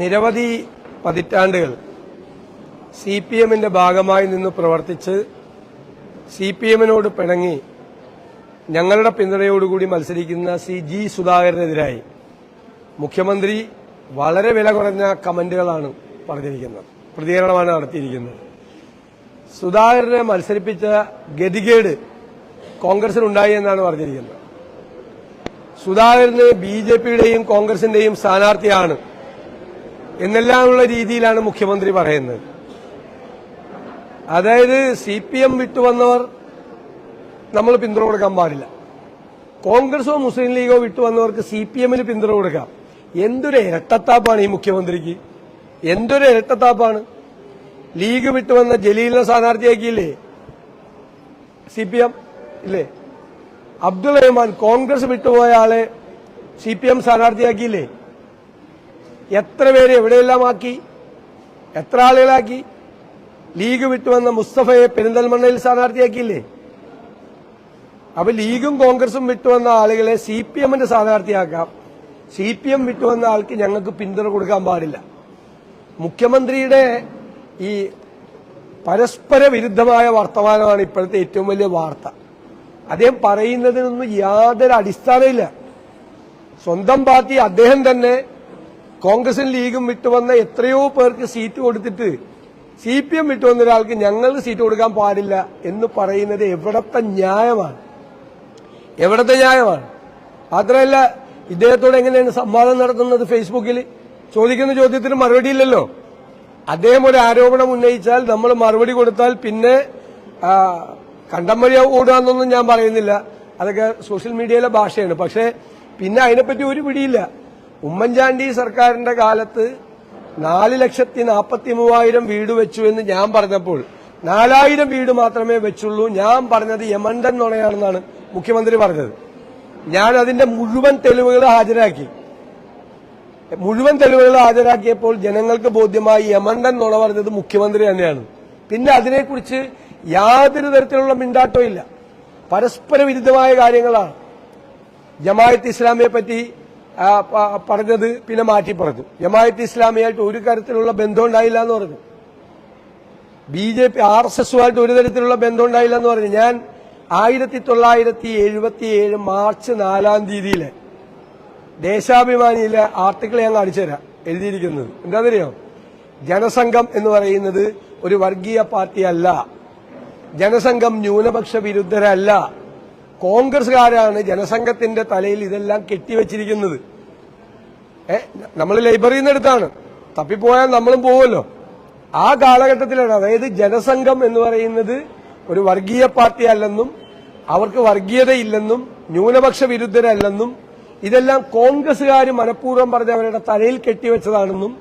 നിരവധി പതിറ്റാണ്ടുകൾ സിപിഎമ്മിന്റെ ഭാഗമായി നിന്ന് പ്രവർത്തിച്ച് സിപിഎമ്മിനോട് പിണങ്ങി ഞങ്ങളുടെ പിന്തുണയോടുകൂടി മത്സരിക്കുന്ന ജി സുധാകരനെതിരായി മുഖ്യമന്ത്രി വളരെ വില കുറഞ്ഞ കമന്റുകളാണ് പറഞ്ഞിരിക്കുന്നത്, പ്രതികരണമാണ് നടത്തിയിരിക്കുന്നത്. സുധാകരനെ മത്സരിപ്പിച്ച ഗതികേട് കോൺഗ്രസിനുണ്ടായി എന്നാണ് പറഞ്ഞിരിക്കുന്നത്. സുധാകരന് ബിജെപിയുടെയും കോൺഗ്രസിന്റെയും സ്ഥാനാർത്ഥിയാണ് എന്നെല്ലാമുള്ള രീതിയിലാണ് മുഖ്യമന്ത്രി പറയുന്നത്. അതായത് സിപിഎം വിട്ടുവന്നവർ നമ്മൾ പിന്തുണ കൊടുക്കാൻ പാടില്ല, കോൺഗ്രസോ മുസ്ലിം ലീഗോ വിട്ടുവന്നവർക്ക് സിപിഎമ്മിന് പിന്തുണ കൊടുക്കാം. എന്തൊരു ഇരട്ടത്താപ്പാണ് ഈ മുഖ്യമന്ത്രിക്ക്, എന്തൊരു ഇരട്ടത്താപ്പാണ്. ലീഗ് വിട്ടുവന്ന ജലീലിനെ സ്ഥാനാർത്ഥിയാക്കിയില്ലേ സിപിഎം, ഇല്ലേ? അബ്ദുൾ റഹ്മാൻ കോൺഗ്രസ് വിട്ടുപോയ ആളെ സിപിഎം സ്ഥാനാർത്ഥിയാക്കിയില്ലേ? എത്ര പേര് എവിടെയെല്ലാം ആക്കി, എത്ര ആളുകളാക്കി. ലീഗ് വിട്ടുവന്ന മുസ്തഫയെ പെരിന്തൽമണ്ണയിൽ സ്ഥാനാർത്ഥിയാക്കിയില്ലേ? അപ്പൊ ലീഗും കോൺഗ്രസും വിട്ടുവന്ന ആളുകളെ സിപിഎമ്മിന്റെ സ്ഥാനാർത്ഥിയാക്കാം, സിപിഎം വിട്ടുവന്ന ആൾക്ക് ഞങ്ങൾക്ക് പിന്തുണ കൊടുക്കാൻ പാടില്ല. മുഖ്യമന്ത്രിയുടെ ഈ പരസ്പര വിരുദ്ധമായ വർത്തമാനമാണ് ഇപ്പോഴത്തെ ഏറ്റവും വലിയ വാർത്ത. അദ്ദേഹം പറയുന്നതിനൊന്നും യാതൊരു അടിസ്ഥാനമില്ല. സ്വന്തം പാർട്ടി അദ്ദേഹം തന്നെ കോൺഗ്രസും ലീഗും വിട്ടുവന്ന എത്രയോ പേർക്ക് സീറ്റ് കൊടുത്തിട്ട് സിപിഎം വിട്ടുവന്ന ഒരാൾക്ക് ഞങ്ങൾക്ക് സീറ്റ് കൊടുക്കാൻ പാടില്ല എന്ന് പറയുന്നത് എവിടത്തെ ന്യായമാണ്, എവിടത്തെ ന്യായമാണ്? മാത്രമല്ല, ഇദ്ദേഹത്തോട് എങ്ങനെയാണ് സംവാദം നടത്തുന്നത്? ഫേസ്ബുക്കിൽ ചോദിക്കുന്ന ചോദ്യത്തിന് മറുപടിയില്ലല്ലോ. അദ്ദേഹം ഒരു ആരോപണം ഉന്നയിച്ചാൽ നമ്മൾ മറുപടി കൊടുത്താൽ പിന്നെ കണ്ടം വഴി ഓടുകയെന്നൊന്നും ഞാൻ പറയുന്നില്ല, അതൊക്കെ സോഷ്യൽ മീഡിയയിലെ ഭാഷയാണ്. പക്ഷേ പിന്നെ അതിനെപ്പറ്റി ഒരു പിടിയില്ല. ഉമ്മൻചാണ്ടി സർക്കാരിന്റെ കാലത്ത് 4,43,000 വീട് വെച്ചു എന്ന് ഞാൻ പറഞ്ഞപ്പോൾ 4,000 വീട് മാത്രമേ വെച്ചുള്ളൂ. ഞാൻ പറഞ്ഞത് യമണ്ടൻ നുണയാണെന്നാണ് മുഖ്യമന്ത്രി പറഞ്ഞത്. ഞാൻ അതിന്റെ മുഴുവൻ തെളിവുകൾ ഹാജരാക്കിയപ്പോൾ ജനങ്ങൾക്ക് ബോധ്യമായി യമണ്ടൻ നുണ പറഞ്ഞത് മുഖ്യമന്ത്രി തന്നെയാണ്. പിന്നെ അതിനെക്കുറിച്ച് യാതൊരു തരത്തിലുള്ള മിണ്ടാട്ടവും ഇല്ല. പരസ്പര വിരുദ്ധമായ കാര്യങ്ങളാണ്. ജമാഅത്ത് ഇസ്ലാമിയെ പറ്റി പറഞ്ഞത് പിന്നെ മാറ്റി പറഞ്ഞു. ജമാഅത്ത് ഇസ്ലാമിയായിട്ട് ഒരു തരത്തിലുള്ള ബന്ധം ഉണ്ടായില്ല എന്ന് പറഞ്ഞു. ബിജെപി RSSുമായിട്ട് ഒരു തരത്തിലുള്ള ബന്ധം ഉണ്ടായില്ല എന്ന് പറഞ്ഞു. ഞാൻ 1977 മാർച്ച് 4 ദേശാഭിമാനിയിലെ ആർട്ടിക്കിൾ ഞാൻ കാണിച്ചുതരാം. എഴുതിയിരിക്കുന്നത് എന്താണെന്നറിയോ? ജനസംഘം എന്ന് പറയുന്നത് ഒരു വർഗീയ പാർട്ടിയല്ല, ജനസംഘം ന്യൂനപക്ഷ വിരുദ്ധരല്ല, കോൺഗ്രസുകാരാണ് ജനസംഘത്തിന്റെ തലയിൽ ഇതെല്ലാം കെട്ടിവെച്ചിരിക്കുന്നത്. നമ്മൾ ലൈബ്രറിയിൽ നിന്ന് എടുത്താണ്, തപ്പിപ്പോയാൽ നമ്മളും പോവുമല്ലോ. ആ കാലഘട്ടത്തിലാണ്, അതായത് ജനസംഘം എന്ന് പറയുന്നത് ഒരു വർഗീയ പാർട്ടി അല്ലെന്നും അവർക്ക് വർഗീയതയില്ലെന്നും ന്യൂനപക്ഷ വിരുദ്ധരല്ലെന്നും ഇതെല്ലാം കോൺഗ്രസുകാർ മനഃപൂർവ്വം പറഞ്ഞ് അവരുടെ തലയിൽ കെട്ടിവെച്ചതാണെന്നും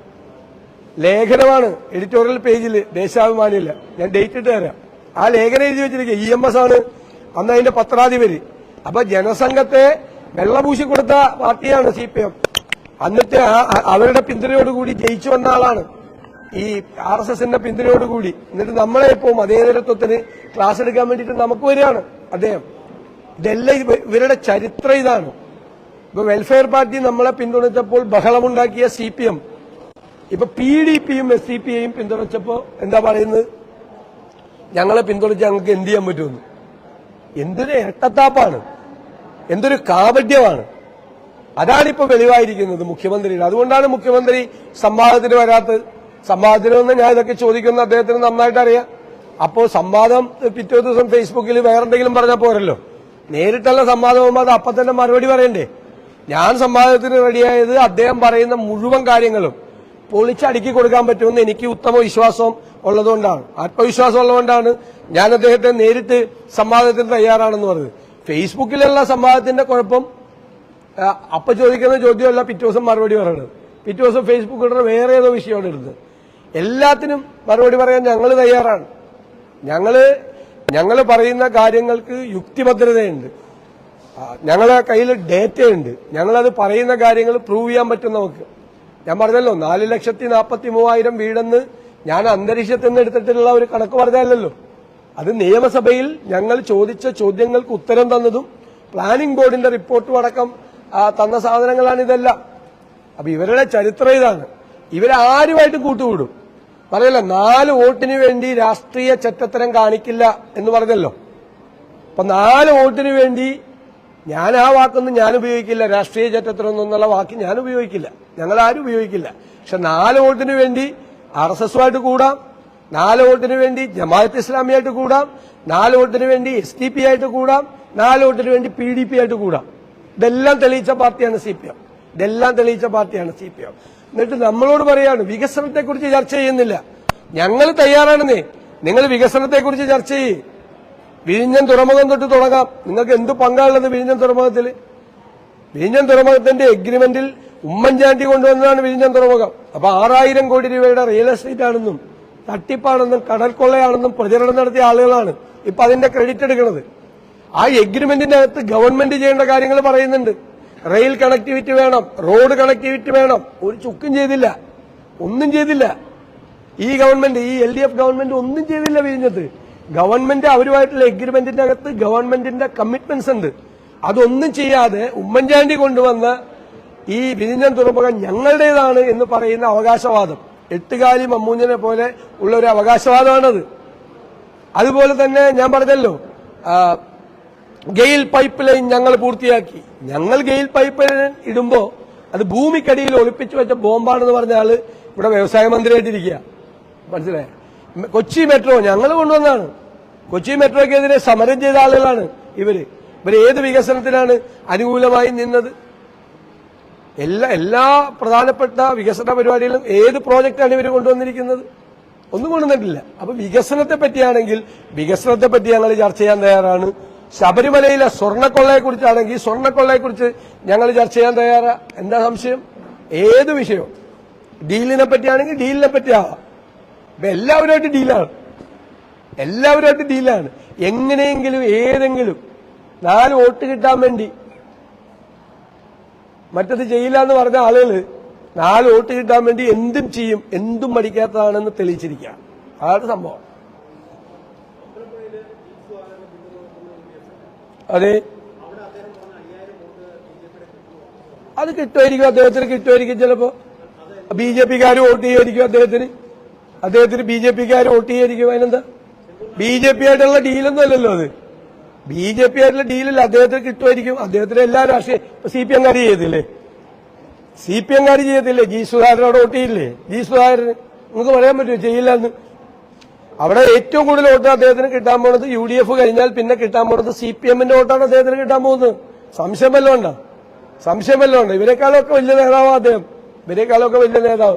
ലേഖനമാണ് എഡിറ്റോറിയൽ പേജിൽ ദേശാഭിമാനിയില്ല. ഞാൻ ഡേറ്റ് ഇട്ട് തരാം. ആ ലേഖനം എഴുതി വെച്ചിരിക്കുക EMS ആണ് അന്ന് അതിന്റെ പത്രാധിപര്. അപ്പൊ ജനസംഘത്തെ വെള്ളപൂശി കൊടുത്ത പാർട്ടിയാണ് സിപിഎം. എന്നിട്ട് അവരുടെ പിന്തുണയോടുകൂടി ജയിച്ചു വന്ന ആളാണ് ഈ RSSന്റെ പിന്തുണയോടുകൂടി. എന്നിട്ട് നമ്മളെ ഇപ്പോൾ മതേതരത്വത്തിന് ക്ലാസ് എടുക്കാൻ വേണ്ടിയിട്ട് നമുക്ക് വരികയാണ് അദ്ദേഹം. ഇതെല്ലാം ഇവരുടെ ചരിത്രം ഇതാണ്. ഇപ്പൊ വെൽഫെയർ പാർട്ടി നമ്മളെ പിന്തുണച്ചപ്പോൾ ബഹളമുണ്ടാക്കിയ സിപിഎം ഇപ്പൊ PDPയും SCPയെയും പിന്തുണച്ചപ്പോ എന്താ പറയുന്നത്? ഞങ്ങളെ പിന്തുണച്ച് ഞങ്ങൾക്ക് എന്ത് ചെയ്യാൻ പറ്റുമെന്ന്. എന്തൊരു ഇരട്ടത്താപ്പാണ്, എന്തൊരു കാപട്യമാണ്. അതാണിപ്പോ വെളിവായിരിക്കുന്നത് മുഖ്യമന്ത്രിയുടെ. അതുകൊണ്ടാണ് മുഖ്യമന്ത്രി സംവാദത്തിന് വരാത്തത്. സംവാദത്തിനൊന്നും ഞാൻ ഇതൊക്കെ ചോദിക്കുന്ന അദ്ദേഹത്തിന് നന്നായിട്ട് അറിയാം. അപ്പോ സംവാദം പിറ്റേ ദിവസം ഫേസ്ബുക്കിൽ വേറെന്തെങ്കിലും പറഞ്ഞാൽ പോരല്ലോ. നേരിട്ടുള്ള സംവാദമാകുമ്പോൾ അത് അപ്പം തന്നെ മറുപടി പറയണ്ടേ? ഞാൻ സംവാദത്തിന് റെഡിയായത് അദ്ദേഹം പറയുന്ന മുഴുവൻ കാര്യങ്ങളും പൊളിച്ചടുക്കി കൊടുക്കാൻ പറ്റുമെന്ന് എനിക്ക് ഉത്തമ വിശ്വാസം ഉള്ളതുകൊണ്ടാണ്, ആത്മവിശ്വാസം ഉള്ളതുകൊണ്ടാണ് ഞാൻ അദ്ദേഹത്തെ നേരിട്ട് സംവാദത്തിന് തയ്യാറാണെന്ന് പറഞ്ഞത്. ഫേസ്ബുക്കിലുള്ള സംവാദത്തിന്റെ കുഴപ്പം അപ്പൊ ചോദിക്കുന്ന ചോദ്യമല്ല പിറ്റേ ദിവസം മറുപടി പറയണത്. പിറ്റേ ദിവസം ഫേസ്ബുക്കിൽ വേറെ ഏതോ വിഷയമാണ് ഇടുന്നത്. എല്ലാത്തിനും മറുപടി പറയാൻ ഞങ്ങൾ തയ്യാറാണ്. ഞങ്ങള് പറയുന്ന കാര്യങ്ങൾക്ക് യുക്തിഭദ്രതയുണ്ട്, ഞങ്ങളുടെ കയ്യിൽ ഡേറ്റയുണ്ട്, ഞങ്ങളത് പറയുന്ന കാര്യങ്ങൾ പ്രൂവ് ചെയ്യാൻ പറ്റും നമുക്ക്. ഞാൻ പറഞ്ഞല്ലോ 4,43,000 വീടെന്ന് ഞാൻ അന്തരീക്ഷത്തിൽ നിന്ന് എടുത്തിട്ടുള്ള ഒരു കണക്ക് പറഞ്ഞല്ലോ. അത് നിയമസഭയിൽ ഞങ്ങൾ ചോദിച്ച ചോദ്യങ്ങൾക്ക് ഉത്തരം തന്നതും പ്ലാനിംഗ് ബോർഡിന്റെ റിപ്പോർട്ടും അടക്കം തന്ന സാധനങ്ങളാണ് ഇതെല്ലാം. അപ്പൊ ഇവരുടെ ചരിത്രം ഇതാണ്. ഇവരാരുമായിട്ട് കൂട്ടുകൂടും. പറയല്ലോ 4 വോട്ടിന് വേണ്ടി രാഷ്ട്രീയ ചെറ്റത്തരം കാണിക്കില്ല എന്ന് പറഞ്ഞല്ലോ. അപ്പൊ 4 വോട്ടിന് വേണ്ടി ഞാൻ ആ വാക്കൊന്നും ഞാൻ ഉപയോഗിക്കില്ല. രാഷ്ട്രീയ ചെറ്റത്തരം എന്നുള്ള വാക്ക് ഞാൻ ഉപയോഗിക്കില്ല, ഞങ്ങൾ ആരും ഉപയോഗിക്കില്ല. പക്ഷെ 4 വോട്ടിന് വേണ്ടി RSSുമായിട്ട് കൂടാം, 4 വോട്ടിന് വേണ്ടി ജമാഅത്ത് ഇസ്ലാമിയായിട്ട് കൂടാം, 4 വോട്ടിന് വേണ്ടി SDP ആയിട്ട് കൂടാം, 4 വോട്ടിന് വേണ്ടി PDP ആയിട്ട് കൂടാം. ഇതെല്ലാം തെളിയിച്ച പാർട്ടിയാണ് CPM. ഇതെല്ലാം തെളിയിച്ച പാർട്ടിയാണ് CPM. എന്നിട്ട് നമ്മളോട് പറയാണ് വികസനത്തെക്കുറിച്ച് ചർച്ച ചെയ്യുന്നില്ല. ഞങ്ങൾ തയ്യാറാണെന്നേ. നിങ്ങൾ വികസനത്തെക്കുറിച്ച് ചർച്ച ചെയ്യ്. വിഴിഞ്ഞം തുറമുഖം തൊട്ട് തുടങ്ങാം. നിങ്ങൾക്ക് എന്ത് പങ്കാളുള്ളത് വിഴിഞ്ഞം തുറമുഖത്തിൽ? വിഴിഞ്ഞം തുറമുഖത്തിന്റെ എഗ്രിമെന്റിൽ ഉമ്മൻചാണ്ടി കൊണ്ടുവന്നതാണ് വിഴിഞ്ഞം തുറമുഖം. അപ്പൊ 6000 കോടി രൂപയുടെ റിയൽ എസ്റ്റേറ്റ് ആണെന്നും തട്ടിപ്പാണെന്നും കടൽ കൊള്ളയാണെന്നും പ്രചരണം നടത്തിയ ആളുകളാണ് ഇപ്പൊ അതിന്റെ ക്രെഡിറ്റ് എടുക്കുന്നത്. ആ എഗ്രിമെന്റിന്റെ അകത്ത് ഗവൺമെന്റ് ചെയ്യേണ്ട കാര്യങ്ങൾ പറയുന്നുണ്ട്. റെയിൽ കണക്ടിവിറ്റി വേണം, റോഡ് കണക്ടിവിറ്റി വേണം. ഒരു ചുക്കും ചെയ്തില്ല, ഒന്നും ചെയ്തില്ല. ഈ ഗവൺമെന്റ്, ഈ LDF ഗവൺമെന്റ് ഒന്നും ചെയ്തില്ല വിഴിഞ്ഞത്ത്. ഗവൺമെന്റ് അവരുമായിട്ടുള്ള എഗ്രിമെന്റിന്റെ അകത്ത് ഗവൺമെന്റിന്റെ കമ്മിറ്റ്മെന്റ്സ് ഉണ്ട്. അതൊന്നും ചെയ്യാതെ ഉമ്മൻചാണ്ടി കൊണ്ടുവന്ന ഈ വിഴിഞ്ഞം തുറമുഖം ഞങ്ങളുടേതാണ് എന്ന് പറയുന്ന അവകാശവാദം, എട്ടുകാലി മമ്മൂഞ്ഞിനെ പോലെ ഉള്ള ഒരു അവകാശവാദമാണത്. അതുപോലെ തന്നെ ഞാൻ പറഞ്ഞല്ലോ, ഗെയിൽ പൈപ്പ് ലൈൻ ഞങ്ങൾ പൂർത്തിയാക്കി. ഞങ്ങൾ ഗെയിൽ പൈപ്പ് ലൈൻ ഇടുമ്പോ അത് ഭൂമിക്കടിയിൽ ഒളിപ്പിച്ചു വെച്ച ബോംബാണെന്ന് പറഞ്ഞ ആള് ഇവിടെ വ്യവസായ മന്ത്രിയായിട്ടിരിക്കുക. മനസ്സിലായ? കൊച്ചി മെട്രോ ഞങ്ങൾ കൊണ്ടുവന്നാണ്. കൊച്ചി മെട്രോക്കെതിരെ സമരം ചെയ്ത ആളുകളാണ് ഇവര്. ഏത് വികസനത്തിനാണ് അനുകൂലമായി നിന്നത്? എല്ലാ പ്രധാനപ്പെട്ട വികസന പരിപാടികളും ഏത് പ്രോജക്റ്റാണ് ഇവർ കൊണ്ടുവന്നിരിക്കുന്നത്? ഒന്നും കൊണ്ടുവന്നിട്ടില്ല. അപ്പൊ വികസനത്തെ പറ്റിയാണെങ്കിൽ വികസനത്തെ പറ്റി ഞങ്ങൾ ചർച്ച ചെയ്യാൻ തയ്യാറാണ്. ശബരിമലയിലെ സ്വർണ്ണക്കൊള്ളയെക്കുറിച്ചാണെങ്കിൽ സ്വർണ്ണക്കൊള്ളയെക്കുറിച്ച് ഞങ്ങൾ ചർച്ച ചെയ്യാൻ തയ്യാറാ. എന്താ സംശയം? ഏത് വിഷയവും ഡീലിനെ പറ്റിയാണെങ്കിൽ ഡീലിനെ പറ്റിയാവാം. ഇപ്പൊ എല്ലാവരുമായിട്ട് ഡീലാണ്. എങ്ങനെയെങ്കിലും ഏതെങ്കിലും 4 വോട്ട് കിട്ടാൻ വേണ്ടി മറ്റത് ചെയ്യില്ല എന്ന് പറഞ്ഞ ആളുകൾ 4 വോട്ട് കിട്ടാൻ വേണ്ടി എന്തും ചെയ്യും, എന്തും മടിക്കാത്തതാണെന്ന് തെളിയിച്ചിരിക്കുക. അതാണ് സംഭവം. അതെ, അത് കിട്ടുമായിരിക്കും, അദ്ദേഹത്തിന് കിട്ടുമായിരിക്കും. ചിലപ്പോ BJPക്കാർ വോട്ട് ചെയ്യുമായിരിക്കും അദ്ദേഹത്തിന് BJPക്കാർ വോട്ട് ചെയ്യായിരിക്കും. അതിനെന്താ? BJP ആയിട്ടുള്ള ഡീലൊന്നും അല്ലല്ലോ അത്. BJP ആയിട്ടുള്ള ഡീലല്ല, അദ്ദേഹത്തിന് കിട്ടുമായിരിക്കും. അദ്ദേഹത്തിന് എല്ലാ രാഷ്ട്രീയ CPM-കാർ ചെയ്തില്ലേ? ജി സുധാകരനോട് വോട്ട് ചെയ്യില്ലേ? ജി സുധാകരന് നിങ്ങൾക്ക് പറയാൻ പറ്റുമോ ചെയ്യില്ല എന്ന്? അവിടെ ഏറ്റവും കൂടുതൽ വോട്ട് അദ്ദേഹത്തിന് കിട്ടാൻ പോകുന്നത് UDF കഴിഞ്ഞാൽ പിന്നെ കിട്ടാൻ പോകുന്നത് CPM-ന്റെ വോട്ടാണ് അദ്ദേഹത്തിന് കിട്ടാൻ പോകുന്നത്. സംശയം വല്ലതും ഉണ്ടോ? ഇവരെക്കാളൊക്കെ വലിയ നേതാവ് അദ്ദേഹം.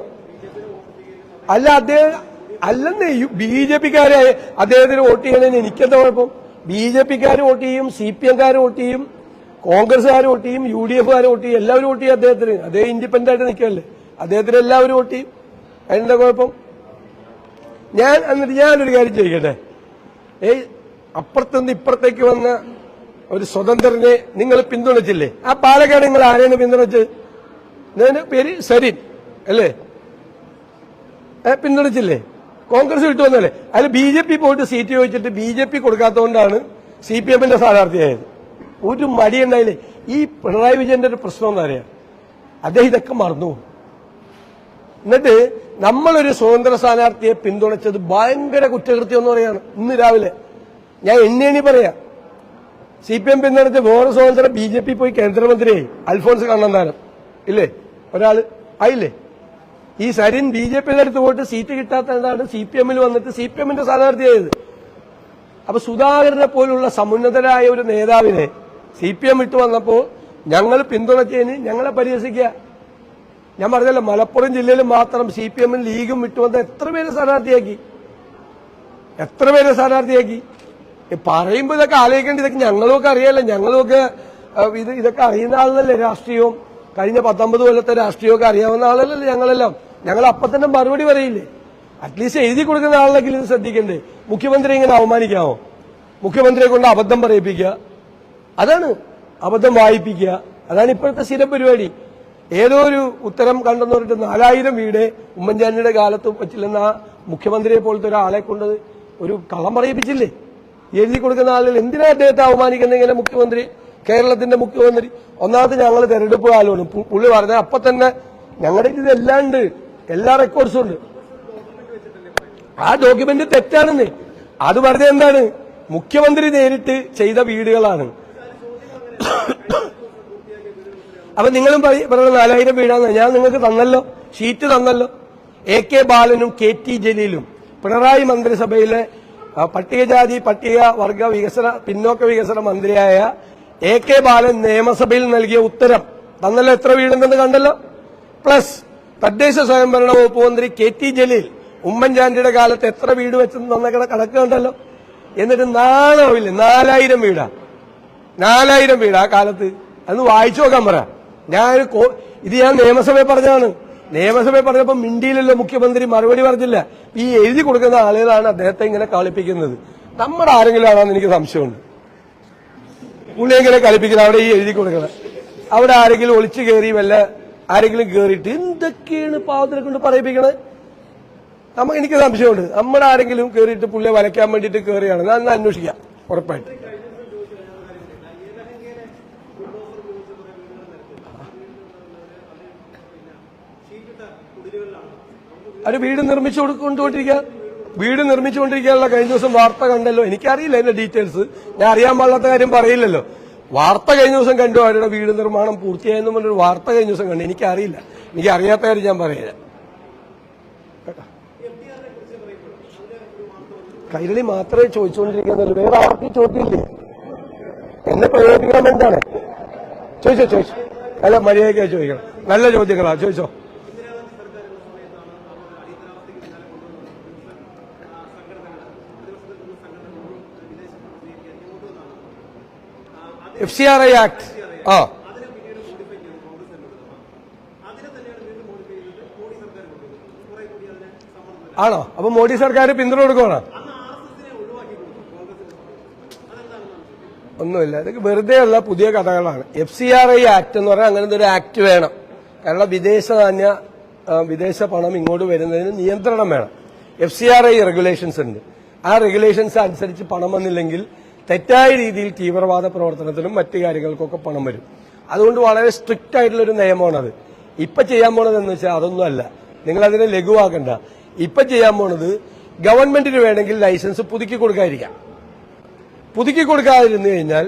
അല്ല, അദ്ദേഹം അല്ലെന്നേ. BJPക്കാരെ അദ്ദേഹത്തിന് വോട്ട് ചെയ്യണതിന് എനിക്കെന്താ കുഴപ്പം? BJPക്കാർ വോട്ട് ചെയ്യും, CPM-കാർ വോട്ട് ചെയ്യും, കോൺഗ്രസ്സുകാർ വോട്ട് ചെയ്യും, UDF-കാർ വോട്ട് ചെയ്യും, എല്ലാവരും വോട്ട് ചെയ്യും അദ്ദേഹത്തിന്. അദ്ദേഹം ഇൻഡിപെൻഡന്റ് ആയിട്ട് നിൽക്കല്ലേ, അദ്ദേഹത്തിന് എല്ലാവരും വോട്ട് ചെയ്യും. അതിനെന്താ കുഴപ്പം? ഞാനൊരു കാര്യം ചോദിക്കട്ടെ. അപ്പുറത്തുനിന്ന് ഇപ്പുറത്തേക്ക് വന്ന ഒരു സ്വതന്ത്രനെ നിങ്ങൾ പിന്തുണച്ചില്ലേ? ആ പാലക്കാട് നിങ്ങൾ ആരെയാണ് പിന്തുണച്ച്? പേര് സരിൻ അല്ലേ? പിന്തുണച്ചില്ലേ? കോൺഗ്രസ് വിട്ടു വന്നല്ലേ? അതിൽ BJP പോയിട്ട് സീറ്റ് ചോദിച്ചിട്ട് BJP കൊടുക്കാത്തതുകൊണ്ടാണ് CPM-ന്റെ സ്ഥാനാർത്ഥിയായത്. ഒരു മടിയുണ്ടായില്ലേ? ഈ പിണറായി വിജയന്റെ ഒരു പ്രശ്നം എന്താ പറയാ, അദ്ദേഹം ഇതൊക്കെ മറന്നു. എന്നിട്ട് നമ്മളൊരു സ്വതന്ത്ര സ്ഥാനാർത്ഥിയെ പിന്തുണച്ചത് ഭയങ്കര കുറ്റകൃത്യം എന്ന് പറയാണ്. ഇന്ന് രാവിലെ ഞാൻ എണ്ണി പറയാം, CPM പിന്തുണച്ച വേറെ സ്വതന്ത്ര BJP പോയി കേന്ദ്രമന്ത്രിയായി. അൽഫോൺസ് കണ്ണന്താനം ഇല്ലേ? ഒരാള് ആയില്ലേ? ഈ സരിൻ BJP-യുടെ അടുത്ത് പോയിട്ട് സീറ്റ് കിട്ടാത്തതാണ് CPM-ൽ വന്നിട്ട് CPM-ന്റെ സ്ഥാനാർത്ഥിയായത്. അപ്പൊ സുധാകരനെ പോലുള്ള സമുന്നതരായ ഒരു നേതാവിനെ CPM വിട്ടു വന്നപ്പോൾ ഞങ്ങൾ പിന്തുണച്ചതിന് ഞങ്ങളെ പരിഹസിക്കുക. ഞാൻ പറഞ്ഞല്ലോ, മലപ്പുറം ജില്ലയിൽ മാത്രം CPM-ഉം ലീഗും വിട്ടുവന്ന എത്ര പേര് സ്ഥാനാർത്ഥിയാക്കി? പറയുമ്പോ ഇതൊക്കെ ആലോചിക്കേണ്ട. ഇതൊക്കെ ഞങ്ങളുമൊക്കെ അറിയാലോ, ഞങ്ങളുമൊക്കെ ഇതൊക്കെ അറിയുന്ന ആളല്ലേ. രാഷ്ട്രീയവും കഴിഞ്ഞ 19 കൊല്ലത്തെ രാഷ്ട്രീയമൊക്കെ അറിയാവുന്ന ആളല്ലല്ലോ ഞങ്ങളെല്ലാം. ഞങ്ങൾ അപ്പൊ തന്നെ മറുപടി പറയില്ലേ? അറ്റ്ലീസ്റ്റ് എഴുതി കൊടുക്കുന്ന ആളിനെങ്കിലും ഇത് ശ്രദ്ധിക്കണ്ടേ? മുഖ്യമന്ത്രി ഇങ്ങനെ അവമാനിക്കാമോ? മുഖ്യമന്ത്രിയെ കൊണ്ട് അബദ്ധം പറയിപ്പിക്കുക, അതാണ് അബദ്ധം വായിപ്പിക്കുക, അതാണ് ഇപ്പോഴത്തെ സ്ഥിരം പരിപാടി. ഏതോ ഒരു ഉത്തരം കണ്ടെന്ന് പറഞ്ഞിട്ട് 4000 വീട് ഉമ്മൻചാണ്ടിയുടെ കാലത്ത് പറ്റില്ലെന്ന ആ മുഖ്യമന്ത്രിയെ പോലത്തെ ഒരാളെ കൊണ്ട് ഒരു കള്ളം പറയിപ്പിച്ചില്ലേ? എഴുതി കൊടുക്കുന്ന ആളുകൾ എന്തിനാ അദ്ദേഹത്തെ അവമാനിക്കുന്ന? ഇങ്ങനെ മുഖ്യമന്ത്രി, കേരളത്തിന്റെ മുഖ്യമന്ത്രി. ഒന്നാമത് ഞങ്ങൾ തെരഞ്ഞെടുപ്പ് കാലമാണ് പുള്ളി പറഞ്ഞത്. അപ്പൊ തന്നെ ഞങ്ങളുടെ ഇതെല്ലാം ഉണ്ട്, എല്ലാ റെക്കോർഡ്സും ഉണ്ട്. ആ ഡോക്യുമെന്റ് തെറ്റാണെന്ന്. അത് പറഞ്ഞ എന്താണ്? മുഖ്യമന്ത്രി നേരിട്ട് ചെയ്ത വീടുകളാണ്. അപ്പൊ നിങ്ങളും പറയുന്നത് 4000 വീടാന്ന്. ഞാൻ നിങ്ങൾക്ക് തന്നല്ലോ, ഷീറ്റ് തന്നല്ലോ. AK ബാലനും KT ജലീലും പിണറായി മന്ത്രിസഭയിലെ പട്ടികജാതി പട്ടികവർഗ വികസന പിന്നോക്ക വികസന മന്ത്രിയായ AK ബാലൻ നിയമസഭയിൽ നൽകിയ ഉത്തരം തന്നല്ലോ. എത്ര വീടുണ്ടെന്ന് കണ്ടല്ലോ. പ്ലസ് തദ്ദേശ സ്വയംഭരണ വകുപ്പ് മന്ത്രി KT ജലീൽ ഉമ്മൻചാണ്ടിയുടെ കാലത്ത് എത്ര വീട് വെച്ചെന്ന് തന്ന കണക്ക് കണ്ടല്ലോ. എന്നിട്ട് നാളാവില്ല 4000 വീടാ. 4000 വീട് ആ കാലത്ത്. അന്ന് വായിച്ചു നോക്കാൻ പറ. ഇത് ഞാൻ നിയമസഭയിൽ പറഞ്ഞതാണ്. നിയമസഭയിൽ പറഞ്ഞപ്പോ മിണ്ടിയിലല്ലോ മുഖ്യമന്ത്രി, മറുപടി പറഞ്ഞില്ല. ഈ എഴുതി കൊടുക്കുന്ന ആളുകളാണ് അദ്ദേഹത്തെ ഇങ്ങനെ കളിപ്പിക്കുന്നത്. നമ്മുടെ ആരെങ്കിലും ആണെന്ന് എനിക്ക് സംശയമുണ്ട്. പുള്ളി എങ്ങനെ കളിപ്പിക്കുന്നത്? അവിടെ ഈ എഴുതി കൊടുക്കണം. അവിടെ ആരെങ്കിലും ഒളിച്ചു കയറി വല്ല ആരെങ്കിലും കയറിയിട്ട് എന്തൊക്കെയാണ് പാവത്തിനെ കൊണ്ട് പറയിപ്പിക്കണത്? എനിക്ക് സംശയമുണ്ട്. നമ്മുടെ ആരെങ്കിലും കയറിയിട്ട് പുള്ളിയെ വലയ്ക്കാൻ വേണ്ടിയിട്ട് കയറിയാണ്. ഞാൻ അന്വേഷിക്കാം ഉറപ്പായിട്ട്. അത് വീട് നിർമ്മിച്ചുകൊണ്ടിരിക്കാനുള്ള കഴിഞ്ഞ ദിവസം വാർത്ത കണ്ടല്ലോ. എനിക്കറിയില്ല അതിന്റെ ഡീറ്റെയിൽസ്. ഞാൻ അറിയാൻ പാടില്ലാത്ത കാര്യം പറയില്ലല്ലോ. വാർത്ത കഴിഞ്ഞ ദിവസം കണ്ടു, അവരുടെ വീട് നിർമ്മാണം പൂർത്തിയായെന്നും പറഞ്ഞൊരു വാർത്ത കഴിഞ്ഞ ദിവസം കണ്ടു. എനിക്കറിയില്ല. എനിക്ക് അറിയാത്ത കാര്യം ഞാൻ പറയില്ല. കൈരളി മാത്രമേ ചോദിച്ചുകൊണ്ടിരിക്കുന്നുള്ളൂ. വേറെ ആർക്കും ചോദ്യമില്ലേ? എന്നെ പ്രയോജനിക്കാൻ വേണ്ടിയാണ്. ചോദിച്ചോ. അല്ല, മര്യാദയ്ക്കായി ചോദിക്കണം. നല്ല ചോദ്യങ്ങളാ, ചോദിച്ചോ. FCRI ആക്ട് ആണോ? അപ്പൊ മോഡി സർക്കാർ പിന്തുണ കൊടുക്കണോ? ഒന്നുമില്ല. ഇതൊക്കെ വെറുതെയുള്ള പുതിയ കഥകളാണ്. FCRI ആക്ട് എന്ന് പറഞ്ഞാൽ അങ്ങനത്തെ ഒരു ആക്ട് വേണം. കാരണം വിദേശ പണം ഇങ്ങോട്ട് വരുന്നതിന് നിയന്ത്രണം വേണം. FCRI റെഗുലേഷൻസ് ഉണ്ട്. ആ റെഗുലേഷൻസ് അനുസരിച്ച് പണം വന്നില്ലെങ്കിൽ തെറ്റായ രീതിയിൽ തീവ്രവാദ പ്രവർത്തനത്തിനും മറ്റു കാര്യങ്ങൾക്കൊക്കെ പണം വരും. അതുകൊണ്ട് വളരെ സ്ട്രിക്റ്റ് ആയിട്ടുള്ളൊരു നിയമമാണത്. ഇപ്പൊ ചെയ്യാൻ പോണതെന്ന് വെച്ചാൽ അതൊന്നുമല്ല. നിങ്ങൾ അതിനെ ലഘുവാക്കണ്ട. ഇപ്പൊ ചെയ്യാൻ പോണത് ഗവൺമെന്റിന് വേണമെങ്കിൽ ലൈസൻസ് പുതുക്കി കൊടുക്കാതിരിക്കാം. പുതുക്കി കൊടുക്കാതിരുന്നു കഴിഞ്ഞാൽ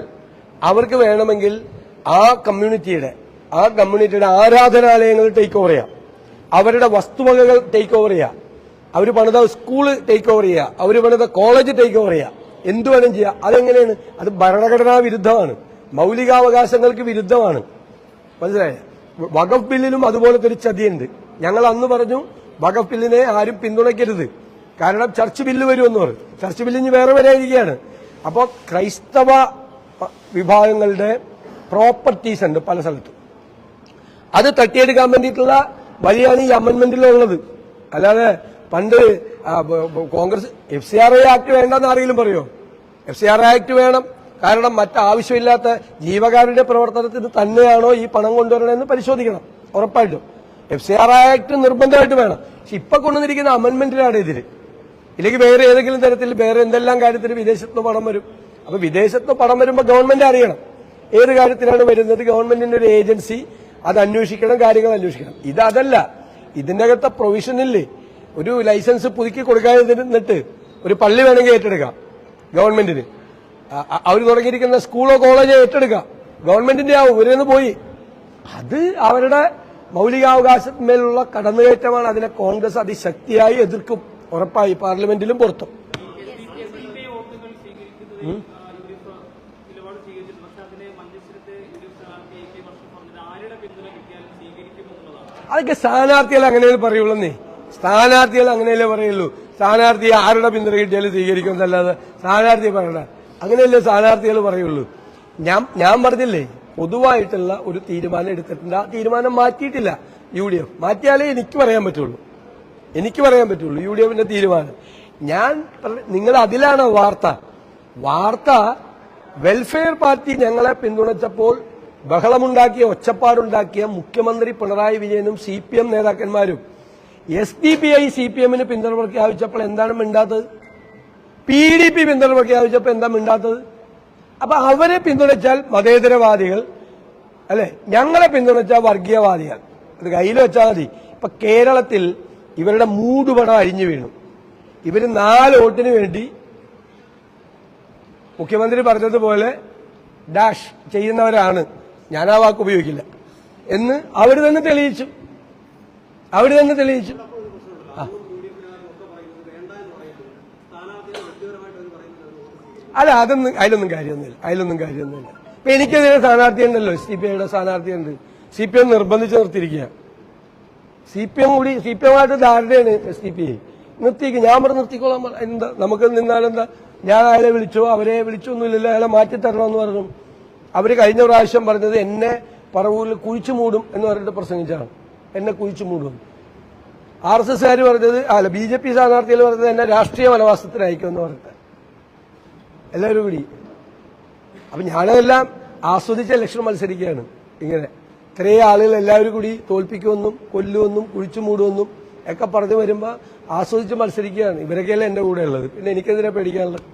അവർക്ക് വേണമെങ്കിൽ ആ കമ്മ്യൂണിറ്റിയുടെ ആരാധനാലയങ്ങൾ ടേക്ക് ഓവർ ചെയ്യാം. അവരുടെ വസ്തുവകകൾ ടേക്ക് ഓവർ ചെയ്യാം. അവർ പണിത സ്കൂള് ടേക്ക് ഓവർ ചെയ്യുക. അവർ പണിത കോളേജ് ടേക്ക് ഓവർ ചെയ്യുക. എന്തു വേണം ചെയ്യുക. അതെങ്ങനെയാണ്? അത് ഭരണഘടനാ വിരുദ്ധമാണ്, മൌലികാവകാശങ്ങൾക്ക് വിരുദ്ധമാണ്. മനസ്സിലായ? വഖഫ് ബില്ലിലും അതുപോലത്തെ ഒരു ചതിയുണ്ട്. ഞങ്ങൾ അന്ന് പറഞ്ഞു വഖഫ് ബില്ലിനെ ആരും പിന്തുണയ്ക്കരുത്, കാരണം ചർച്ച് ബില്ല് വരുമെന്ന് പറഞ്ഞു. ചർച്ച് ബില്ലിന് വേറെ വരാതിരിക്കുകയാണ്. അപ്പോൾ ക്രൈസ്തവ വിഭാഗങ്ങളുടെ പ്രോപ്പർട്ടീസ് ഉണ്ട് പല സ്ഥലത്തും. അത് തട്ടിയെടുക്കാൻ വേണ്ടിയിട്ടുള്ള വഴിയാണ് ഈ അമെന്റ്മെന്റിലുള്ളത്. അല്ലാതെ പണ്ട് കോൺഗ്രസ് FCRI ആക്ട് വേണ്ടെന്ന് ആരെങ്കിലും പറയോ? FCRI ആക്ട് വേണം. കാരണം മറ്റാവശ്യമില്ലാത്ത ജീവകാരുണ്യ പ്രവർത്തനത്തിന് തന്നെയാണോ ഈ പണം കൊണ്ടുവരണമെന്ന് പരിശോധിക്കണം ഉറപ്പായിട്ടും. FCRI ആക്ട് നിർബന്ധമായിട്ട് വേണം. പക്ഷെ ഇപ്പൊ കൊണ്ടുവന്നിരിക്കുന്ന അമെന്റ്മെന്റിനാണ് എതിര്. ഇല്ലെങ്കിൽ വേറെ ഏതെങ്കിലും തരത്തിൽ വേറെ എന്തെല്ലാം കാര്യത്തിന് വിദേശത്ത് പണം വരും. അപ്പൊ വിദേശത്ത് പണം വരുമ്പോൾ ഗവൺമെന്റ് അറിയണം ഏത് കാര്യത്തിലാണ് വരുന്നത്. ഗവൺമെന്റിന്റെ ഒരു ഏജൻസി അത് അന്വേഷിക്കണം, കാര്യങ്ങൾ അന്വേഷിക്കണം. ഇതല്ല. ഇതിന്റെ അകത്തെ പ്രൊവിഷനില്ലേ? ഒരു ലൈസൻസ് പുതുക്കി കൊടുക്കാതിരുന്നിട്ട് ഒരു പള്ളി വേണമെങ്കിൽ ഏറ്റെടുക്കാം ഗവൺമെന്റിന്. അവർ തുടങ്ങിയിരിക്കുന്ന സ്കൂളോ കോളേജോ ഏറ്റെടുക്കാം, ഗവൺമെന്റിന്റെ ആവും. ഇവരെന്ന് പോയി. അത് അവരുടെ മൌലികാവകാശത്തിന്മേലുള്ള കടന്നുകയറ്റമാണ്. അതിനെ കോൺഗ്രസ് അതിശക്തിയായി എതിർക്കും ഉറപ്പായി, പാർലമെന്റിലും പുറത്തും. അതൊക്കെ സ്ഥാനാർത്ഥികൾ അങ്ങനെയല്ലേ പറയുള്ളൂ. സ്ഥാനാർത്ഥികൾ അങ്ങനെയല്ലേ പറയുള്ളൂ. സ്ഥാനാർത്ഥി ആരുടെ പിന്തുണ കിട്ടിയാലും സ്വീകരിക്കുമെന്നല്ലാതെ സ്ഥാനാർത്ഥി പറയണ്ട. അങ്ങനെയല്ലേ സ്ഥാനാർത്ഥികൾ പറയുള്ളൂ. ഞാൻ പറഞ്ഞില്ലേ, പൊതുവായിട്ടുള്ള ഒരു തീരുമാനം എടുത്തിട്ടുണ്ട്. ആ തീരുമാനം മാറ്റിയിട്ടില്ല UDF. മാറ്റിയാലേ എനിക്ക് പറയാൻ പറ്റുള്ളൂ. UDFന്റെ തീരുമാനം. നിങ്ങൾ അതിലാണോ വാർത്ത വെൽഫെയർ പാർട്ടി ഞങ്ങളെ പിന്തുണച്ചപ്പോൾ ബഹളമുണ്ടാക്കിയ, ഒച്ചപ്പാടുണ്ടാക്കിയ മുഖ്യമന്ത്രി പിണറായി വിജയനും CPM നേതാക്കന്മാരും SDPI CPMന് പിന്തുണ പ്രഖ്യാപിച്ചപ്പോൾ എന്താണ് മിണ്ടാത്തത്? PDP പിന്തുണ പ്രഖ്യാപിച്ചപ്പോൾ എന്താ മിണ്ടാത്തത്? അപ്പൊ അവരെ പിന്തുണച്ചാൽ മതേതരവാദികൾ അല്ലെ, ഞങ്ങളെ പിന്തുണച്ചാൽ വർഗീയവാദികൾ. അത് കയ്യിൽ വെച്ചാൽ മതി. ഇപ്പൊ കേരളത്തിൽ ഇവരുടെ മൂടുപടം അരിഞ്ഞു വീണു. ഇവര് 4 വോട്ടിന് വേണ്ടി മുഖ്യമന്ത്രി പറഞ്ഞതുപോലെ ഡാഷ് ചെയ്യുന്നവരാണ്, ഞാൻ ആ വാക്ക് ഉപയോഗിക്കില്ല എന്ന് അവർ തന്നെ തെളിയിച്ചു. അല്ല, അതിലൊന്നും കാര്യമൊന്നുമില്ല. ഇപ്പൊ എനിക്കെതിരെ സ്ഥാനാർത്ഥി ഉണ്ടല്ലോ, CPIയുടെ സ്ഥാനാർത്ഥിയുണ്ട്. CPM നിർബന്ധിച്ച് നിർത്തിയിരിക്കുക. CPM-ആയിട്ട് ധാരണയാണ് SDPI. നിർത്തിയിരിക്കും. ഞാൻ പറഞ്ഞ് നിർത്തിക്കോളാം. എന്താ നമുക്ക് നിന്നാലെന്താ? ഞാൻ അയാളെ വിളിച്ചോ അവരെ വിളിച്ചൊന്നുമില്ലല്ലോ, അയാളെ മാറ്റിത്തരണമെന്ന് പറഞ്ഞു. അവര് കഴിഞ്ഞ പ്രാവശ്യം പറഞ്ഞത് എന്നെ പറവൂരിൽ കുഴിച്ചു മൂടും എന്ന് പറഞ്ഞിട്ട് പ്രസംഗിച്ചാണ്. എന്നെ കുഴിച്ചു മൂടും. RSSകാർ പറഞ്ഞത്, അല്ല BJP സ്ഥാനാർത്ഥികൾ പറഞ്ഞത് എന്നെ രാഷ്ട്രീയ വനവാസത്തിന് അയക്കുമെന്ന് പറഞ്ഞിട്ട് എല്ലാവരും കൂടി. അപ്പൊ ഞാനതെല്ലാം ആസ്വദിച്ച ഇലക്ഷൻ മത്സരിക്കുകയാണ്. ഇങ്ങനെ ഇത്രയും ആളുകൾ എല്ലാവരും കൂടി തോൽപ്പിക്കുമെന്നും കൊല്ലുമെന്നും കുഴിച്ചു മൂടുമെന്നും ഒക്കെ പറഞ്ഞു വരുമ്പോ ആസ്വദിച്ച് മത്സരിക്കുകയാണ്. ഇവരൊക്കെയല്ലേ എന്റെ കൂടെ ഉള്ളത്, പിന്നെ എനിക്കെതിരെ പേടിക്കാനുള്ളത്.